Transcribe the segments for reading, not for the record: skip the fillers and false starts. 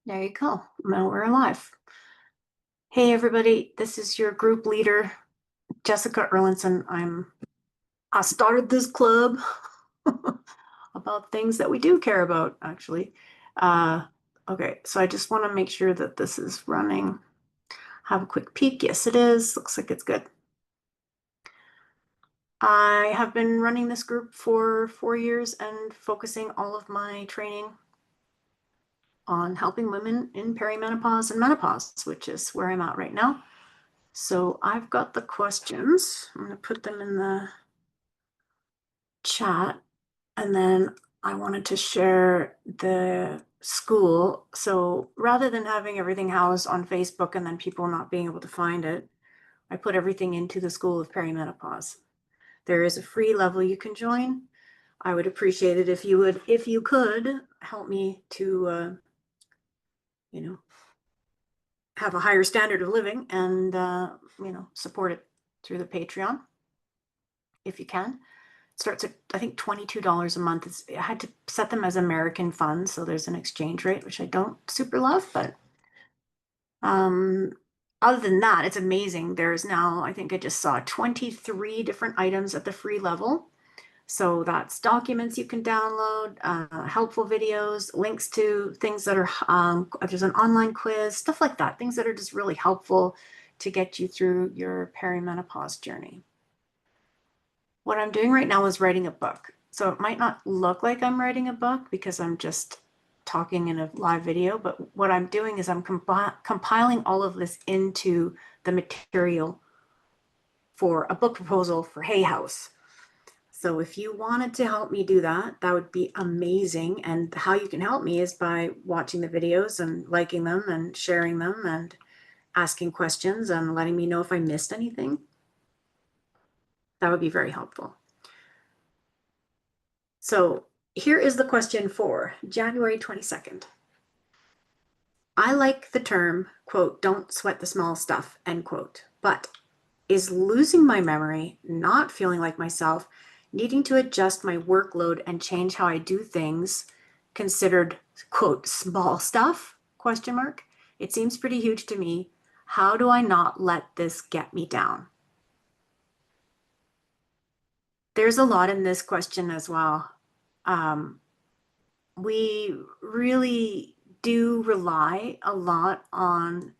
There you go. Now we're live. Hey, everybody. This is your group leader, Jessica Erlinson. I started this club about things that we do care about, actually. Uh, okay, so I just want to make sure that this is running. Have a quick peek. Yes, it is. Looks like it's good. I have been running this group for 4 years and focusing all of my training on helping women in perimenopause and menopause, which is where I'm at right now. So I've got the questions. I'm going to put them in the chat. And then I wanted to share the school. So rather than having everything housed on Facebook and then people not being able to find it, I put everything into the School of Perimenopause. There is a free level you can join. I would appreciate it if you could help me to, you know, have a higher standard of living and, support it through the Patreon if you can. It starts at, I think, $22 a month. I had to set them as American funds, so there's an exchange rate, which I don't super love, but um, other than that, it's amazing. There's now, I think I just saw 23 different items at the free level. So that's documents you can download, helpful videos, links to things that are, there's an online quiz, stuff like that, things that are just really helpful to get you through your perimenopause journey. What I'm doing right now is writing a book. So it might not look like I'm writing a book because I'm just talking in a live video, but what I'm doing is I'm compiling all of this into the material for a book proposal for Hay House. So if you wanted to help me do that, that would be amazing. And how you can help me is by watching the videos and liking them and sharing them and asking questions and letting me know if I missed anything. That would be very helpful. So here is the question for January 22nd. I like the term, quote, don't sweat the small stuff, end quote, but is losing my memory, not feeling like myself, needing to adjust my workload and change how I do things considered, quote, small stuff, question mark? It seems pretty huge to me. How do I not let this get me down? There's a lot in this question as well. We really do rely a lot on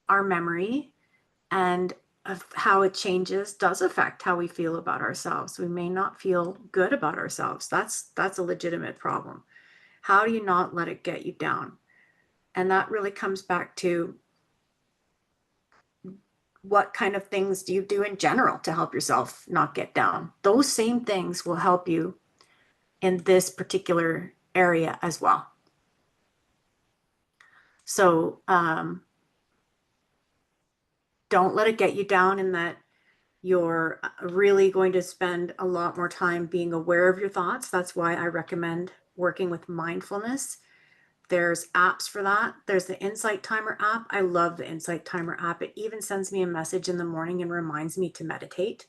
our memory, and of how it changes does affect how we feel about ourselves. We may not feel good about ourselves. That's a legitimate problem. How do you not let it get you down? And that really comes back to what kind of things do you do in general to help yourself not get down? Those same things will help you in this particular area as well. So don't let it get you down in that you're really going to spend a lot more time being aware of your thoughts. That's why I recommend working with mindfulness. There's apps for that. There's the Insight Timer app. I love the Insight Timer app. It even sends me a message in the morning and reminds me to meditate.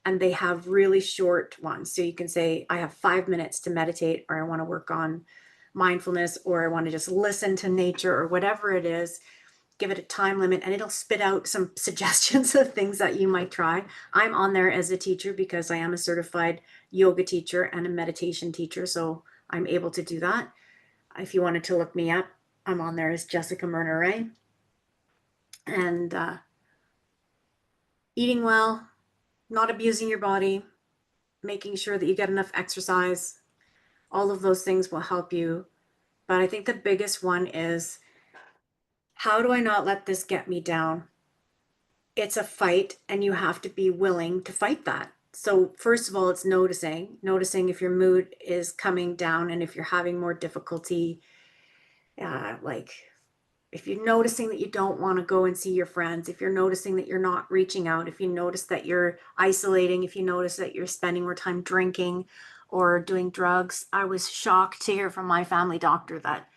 And they have really short ones. So you can say, I have 5 minutes to meditate, or I want to work on mindfulness, or I want to just listen to nature, or whatever it is. Give it a time limit and it'll spit out some suggestions of things that you might try. I'm on there as a teacher because I am a certified yoga teacher and a meditation teacher, so I'm able to do that. If you wanted to look me up, I'm on there as Jessica Myrna Ray. And eating well, not abusing your body, making sure that you get enough exercise, all of those things will help you. But I think the biggest one is, how do I not let this get me down? It's a fight and you have to be willing to fight that. So first of all, it's noticing if your mood is coming down and if you're having more difficulty, like if you're noticing that you don't want to go and see your friends, if you're noticing that you're not reaching out, if you notice that you're isolating, if you notice that you're spending more time drinking or doing drugs. I was shocked to hear from my family doctor that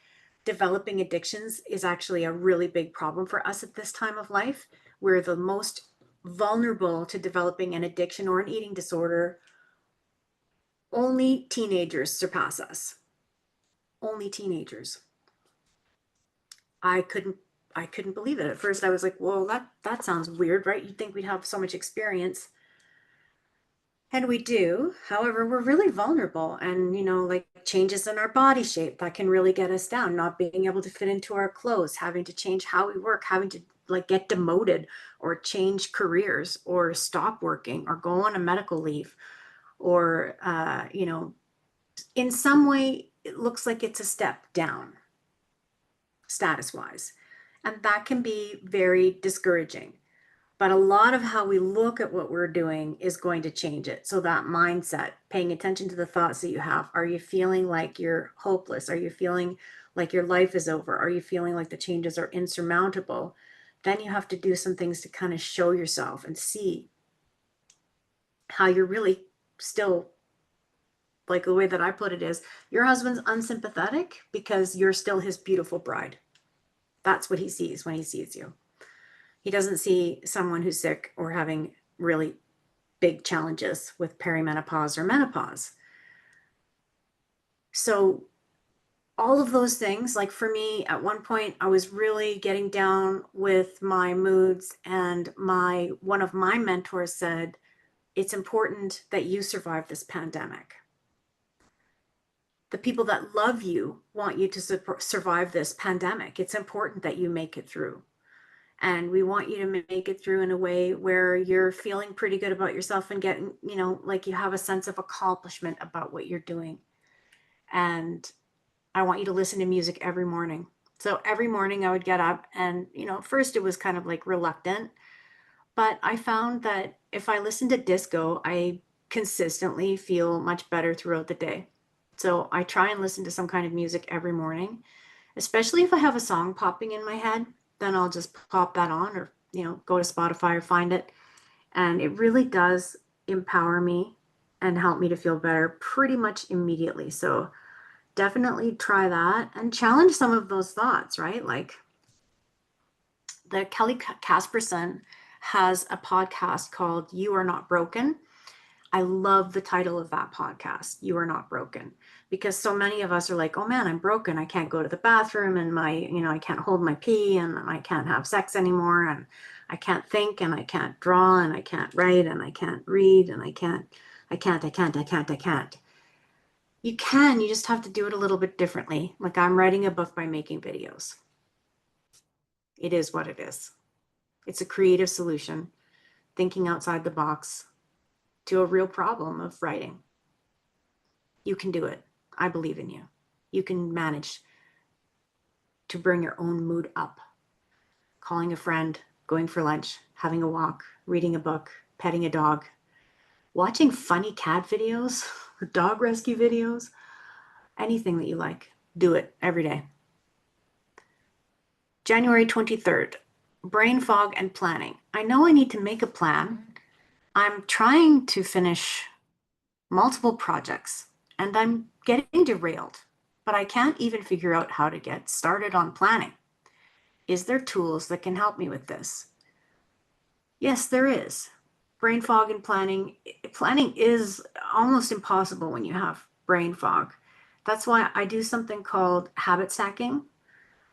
developing addictions is actually a really big problem for us at this time of life. We're the most vulnerable to developing an addiction or an eating disorder. Only teenagers surpass us. Only teenagers. I couldn't I couldn't believe it. At first I was like, well, that sounds weird, right? You'd think we'd have so much experience. And we do. However, we're really vulnerable, and like changes in our body shape that can really get us down, not being able to fit into our clothes, having to change how we work, having to like get demoted or change careers or stop working or go on a medical leave or in some way it looks like it's a step down status wise. And that can be very discouraging. But a lot of how we look at what we're doing is going to change it. So that mindset, paying attention to the thoughts that you have. Are you feeling like you're hopeless? Are you feeling like your life is over? Are you feeling like the changes are insurmountable? Then you have to do some things to kind of show yourself and see how you're really still, like the way that I put it is, your husband's unsympathetic because you're still his beautiful bride. That's what he sees when he sees you. He doesn't see someone who's sick or having really big challenges with perimenopause or menopause. So all of those things, like for me, at one point, I was really getting down with my moods, and one of my mentors said, it's important that you survive this pandemic. The people that love you want you to survive this pandemic. It's important that you make it through. And we want you to make it through in a way where you're feeling pretty good about yourself and getting, like you have a sense of accomplishment about what you're doing. And I want you to listen to music every morning. So every morning I would get up and, first it was kind of like reluctant, but I found that if I listen to disco, I consistently feel much better throughout the day. So I try and listen to some kind of music every morning, especially if I have a song popping in my head, then I'll just pop that on or, go to Spotify or find it. And it really does empower me and help me to feel better pretty much immediately. So definitely try that and challenge some of those thoughts, right? Like the Kelly Casperson has a podcast called You Are Not Broken. I love the title of that podcast, You Are Not Broken, because so many of us are like, oh man, I'm broken. I can't go to the bathroom and I can't hold my pee and I can't have sex anymore. And I can't think and I can't draw and I can't write and I can't read and I can't. You just have to do it a little bit differently. Like I'm writing a book by making videos. It is what it is. It's a creative solution, thinking outside the box to a real problem of writing. You can do it. I believe in you. You can manage to bring your own mood up. Calling a friend, going for lunch, having a walk, reading a book, petting a dog, watching funny cat videos, dog rescue videos, anything that you like. Do it every day. January 23rd, brain fog and planning. I know I need to make a plan. I'm trying to finish multiple projects and I'm getting derailed, but I can't even figure out how to get started on planning. Is there tools that can help me with this? Yes, there is. Brain fog and planning. Planning is almost impossible when you have brain fog. That's why I do something called habit stacking.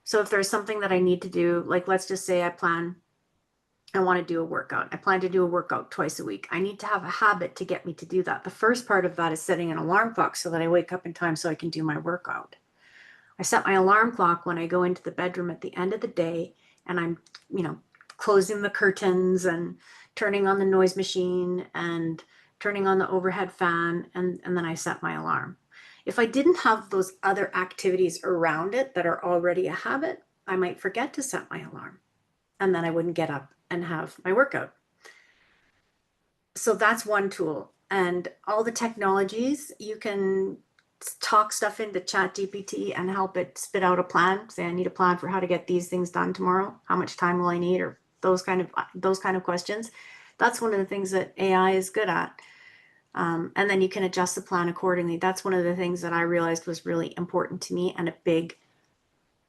So if there's something that I need to do, like let's just say I want to do a workout. I plan to do a workout twice a week. I need to have a habit to get me to do that. The first part of that is setting an alarm clock so that I wake up in time so I can do my workout. I set my alarm clock when I go into the bedroom at the end of the day and I'm, closing the curtains and turning on the noise machine and turning on the overhead fan, and then I set my alarm. If I didn't have those other activities around it that are already a habit, I might forget to set my alarm and then I wouldn't get up and have my workout. So that's one tool. And all the technologies, you can talk stuff into ChatGPT and help it spit out a plan. Say, I need a plan for how to get these things done tomorrow. How much time will I need? Or those kind of questions. That's one of the things that AI is good at. And then you can adjust the plan accordingly. That's one of the things that I realized was really important to me, and a big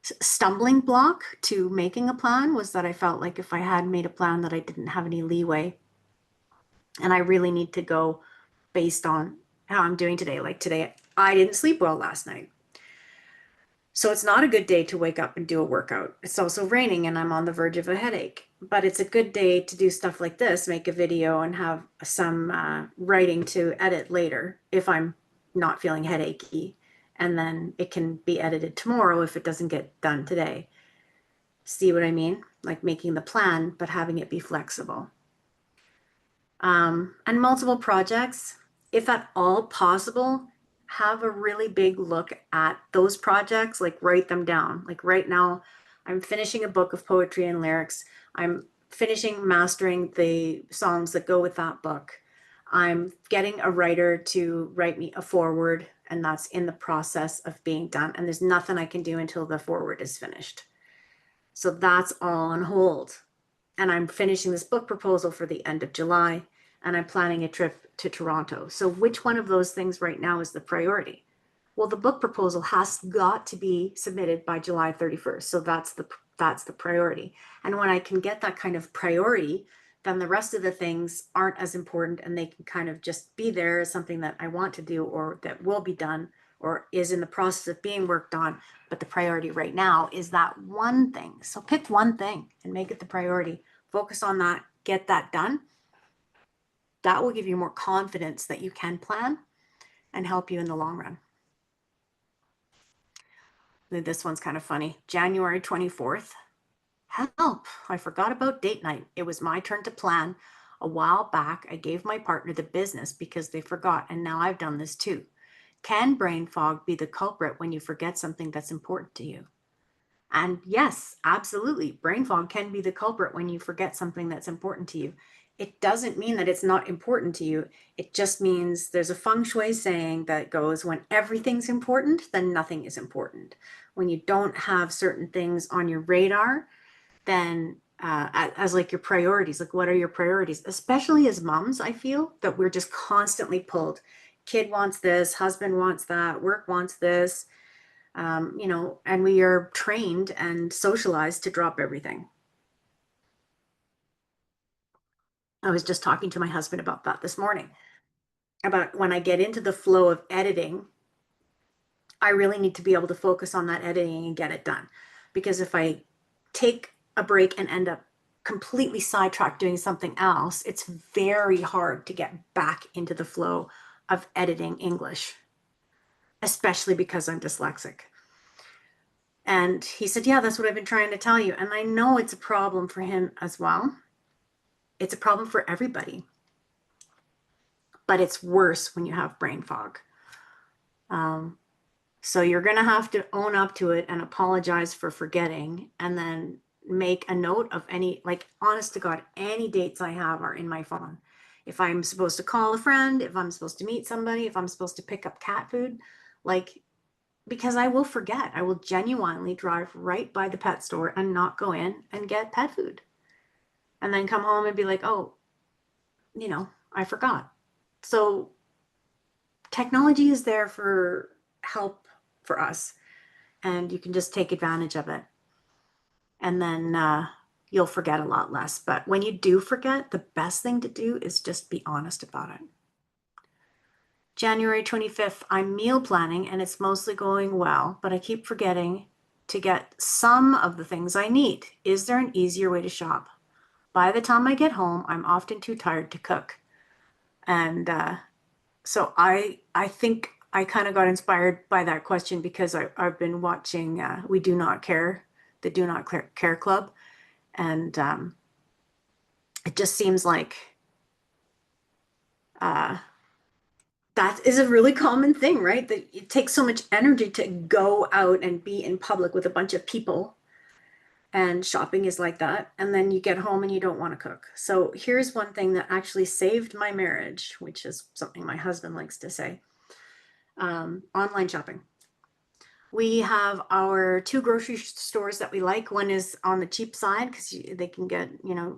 stumbling block to making a plan was that I felt like if I had made a plan that I didn't have any leeway, and I really need to go based on how I'm doing today. Like today, I didn't sleep well last night. So it's not a good day to wake up and do a workout. It's also raining and I'm on the verge of a headache. But it's a good day to do stuff like this, make a video and have some writing to edit later if I'm not feeling headachy. And then it can be edited tomorrow if it doesn't get done today. See what I mean? Like making the plan, but having it be flexible. And multiple projects, if at all possible, have a really big look at those projects, like write them down. Like right now, I'm finishing a book of poetry and lyrics. I'm finishing mastering the songs that go with that book. I'm getting a writer to write me a foreword, and that's in the process of being done. And there's nothing I can do until the foreword is finished. So that's all on hold. And I'm finishing this book proposal for the end of July, and I'm planning a trip to Toronto. So which one of those things right now is the priority? Well, the book proposal has got to be submitted by July 31st. So that's the priority. And when I can get that kind of priority, then the rest of the things aren't as important and they can kind of just be there as something that I want to do or that will be done or is in the process of being worked on. But the priority right now is that one thing. So pick one thing and make it the priority. Focus on that, get that done. That will give you more confidence that you can plan and help you in the long run. This one's kind of funny. January 24th. Help, I forgot about date night. It was my turn to plan. A while back, I gave my partner the business because they forgot, and now I've done this too. Can brain fog be the culprit when you forget something that's important to you? And yes, absolutely. Brain fog can be the culprit when you forget something that's important to you. It doesn't mean that it's not important to you. It just means there's a feng shui saying that goes when everything's important, then nothing is important. When you don't have certain things on your radar, then as like your priorities, like what are your priorities? Especially as moms, I feel that we're just constantly pulled. Kid wants this, husband wants that, work wants this, and we are trained and socialized to drop everything. I was just talking to my husband about that this morning, about when I get into the flow of editing, I really need to be able to focus on that editing and get it done. Because if I take a break and end up completely sidetracked doing something else, it's very hard to get back into the flow of editing English, especially because I'm dyslexic. And he said, yeah, that's what I've been trying to tell you. And I know it's a problem for him as well. It's a problem for everybody. But it's worse when you have brain fog. So you're going to have to own up to it and apologize for forgetting and then make a note of any, like, honest to God, any dates I have are in my phone. If I'm supposed to call a friend, if I'm supposed to meet somebody, if I'm supposed to pick up cat food, like, because I will forget. I will genuinely drive right by the pet store and not go in and get pet food. And then come home and be like, oh, I forgot. So technology is there for help for us, and you can just take advantage of it. And then you'll forget a lot less. But when you do forget, the best thing to do is just be honest about it. January 25th, I'm meal planning and it's mostly going well, but I keep forgetting to get some of the things I need. Is there an easier way to shop? By the time I get home, I'm often too tired to cook. And so I think I kind of got inspired by that question because I've been watching We Do Not Care, the Do Not Care Club. And it just seems like that is a really common thing, right? That it takes so much energy to go out and be in public with a bunch of people. And shopping is like that. And then you get home and you don't want to cook. So here's one thing that actually saved my marriage, which is something my husband likes to say. Online shopping. We have our two grocery stores that we like. One is on the cheap side because they can get,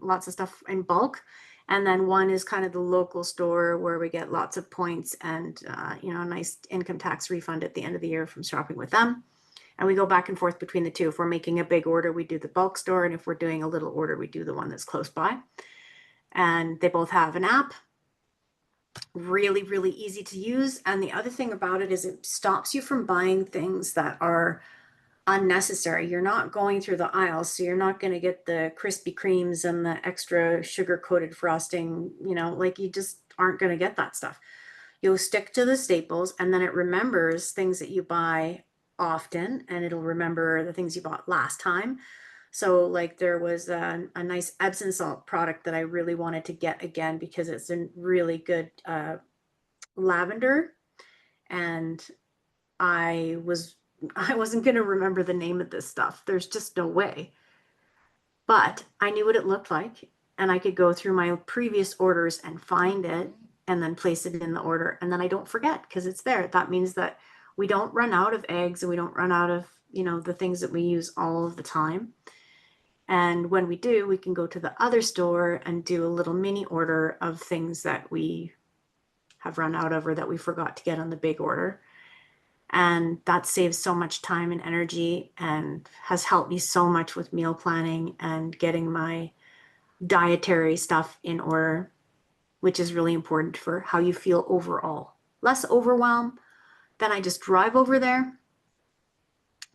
lots of stuff in bulk. And then one is kind of the local store where we get lots of points and, a nice income tax refund at the end of the year from shopping with them. And we go back and forth between the two. If we're making a big order, we do the bulk store. And if we're doing a little order, we do the one that's close by. And they both have an app. Really, really easy to use. And the other thing about it is it stops you from buying things that are unnecessary. You're not going through the aisles, so you're not going to get the Krispy Kremes and the extra sugar coated frosting, like you just aren't going to get that stuff. You'll stick to the staples, and then it remembers things that you buy often, and it'll remember the things you bought last time. So like there was a nice Epsom salt product that I really wanted to get again because it's a really good lavender, and I was I wasn't going to remember the name of this stuff. There's just no way. But I knew what it looked like, and I could go through my previous orders and find it and then place it in the order, and then I don't forget because it's there. That means that we don't run out of eggs, and we don't run out of, the things that we use all of the time. And when we do, we can go to the other store and do a little mini order of things that we have run out of or that we forgot to get on the big order. And that saves so much time and energy and has helped me so much with meal planning and getting my dietary stuff in order, which is really important for how you feel overall. Less overwhelm. Then I just drive over there,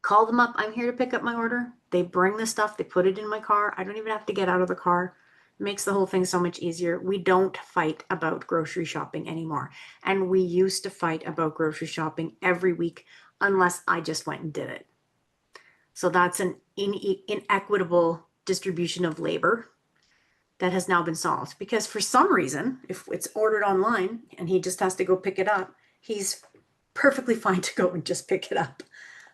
call them up. I'm here to pick up my order. They bring the stuff, they put it in my car. I don't even have to get out of the car. It makes the whole thing so much easier. We don't fight about grocery shopping anymore. And we used to fight about grocery shopping every week unless I just went and did it. So that's an inequitable distribution of labor that has now been solved, because for some reason, if it's ordered online and he just has to go pick it up, he's perfectly fine to go and just pick it up.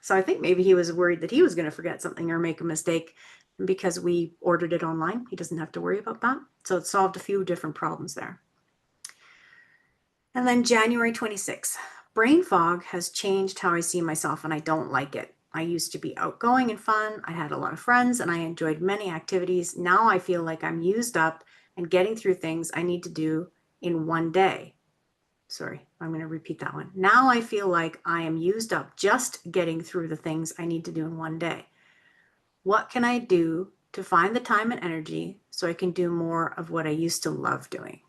So I think maybe he was worried that he was going to forget something or make a mistake. And because we ordered it online, he doesn't have to worry about that. So it solved a few different problems there. And then January 26th, brain fog has changed how I see myself, and I don't like it. I used to be outgoing and fun. I had a lot of friends and I enjoyed many activities. Now I feel like I'm used up and getting through things I need to do in one day. Sorry, I'm going to repeat that one. Now I feel like I am used up just getting through the things I need to do in one day. What can I do to find the time and energy so I can do more of what I used to love doing?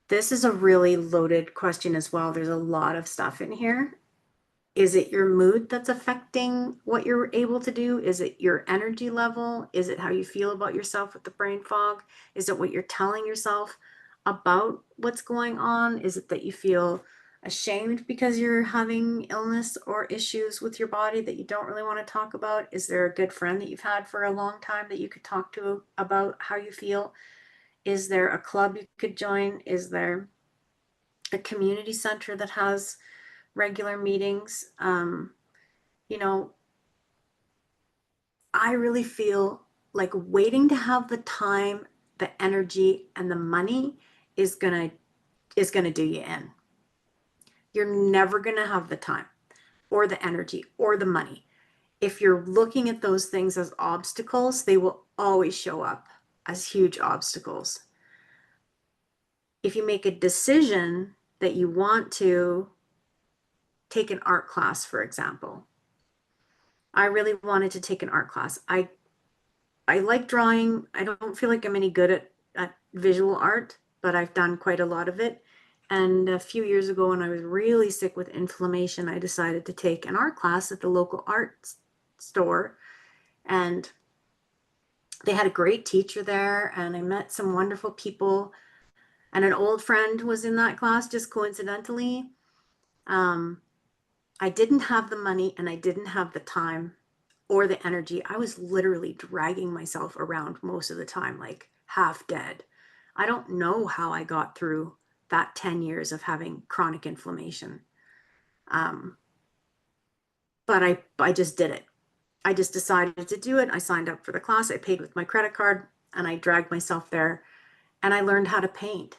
This is a really loaded question as well. There's a lot of stuff in here. Is it your mood that's affecting what you're able to do? Is it your energy level? Is it how you feel about yourself with the brain fog? Is it what you're telling yourself about what's going on? Is it that you feel ashamed because you're having illness or issues with your body that you don't really want to talk about? Is there a good friend that you've had for a long time that you could talk to about how you feel? Is there a club you could join? Is there a community center that has regular meetings? I really feel like waiting to have the time, the energy, and the money is gonna do you in. You're never gonna have the time or the energy or the money. If you're looking at those things as obstacles, they will always show up as huge obstacles. If you make a decision that you want to take an art class, for example, I really wanted to take an art class. I like drawing. I don't feel like I'm any good at visual art, but I've done quite a lot of it. And a few years ago, when I was really sick with inflammation, I decided to take an art class at the local art store. And they had a great teacher there, and I met some wonderful people. And an old friend was in that class just coincidentally. I didn't have the money and I didn't have the time or the energy. I was literally dragging myself around most of the time, like half dead. I don't know how I got through that 10 years of having chronic inflammation. But I just did it. I just decided to do it. I signed up for the class. I paid with my credit card and I dragged myself there and I learned how to paint.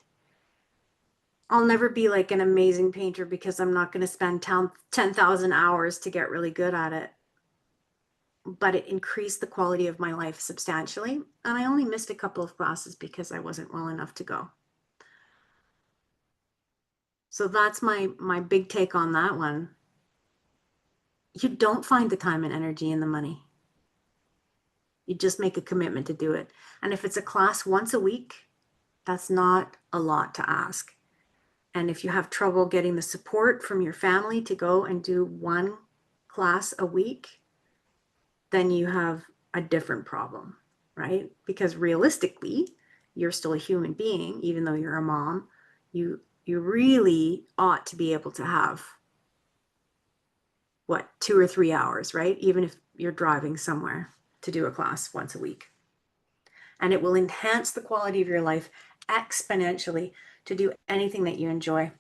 I'll never be like an amazing painter because I'm not going to spend 10,000 hours to get really good at it. But it increased the quality of my life substantially. And I only missed a couple of classes because I wasn't well enough to go. So that's my big take on that one. You don't find the time and energy and the money. You just make a commitment to do it. And if it's a class once a week, that's not a lot to ask. And if you have trouble getting the support from your family to go and do one class a week, then you have a different problem, right? Because realistically, you're still a human being, even though you're a mom. You really ought to be able to have, what, 2 or 3 hours, right? Even if you're driving somewhere to do a class once a week. And it will enhance the quality of your life exponentially to do anything that you enjoy.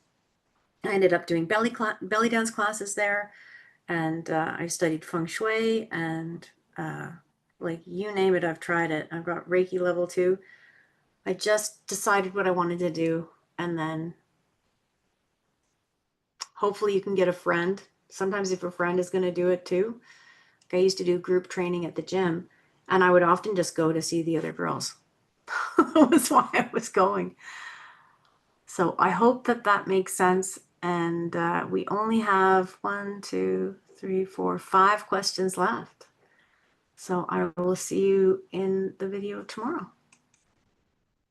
I ended up doing belly dance classes there, and I studied feng shui, and like you name it, I've tried it. I've got Reiki level 2. I just decided what I wanted to do, and then hopefully you can get a friend. Sometimes if a friend is going to do it too. Like I used to do group training at the gym, and I would often just go to see the other girls. That was why I was going. So I hope that that makes sense. And we only have 1, 2, 3, 4, 5 questions left. So I will see you in the video tomorrow.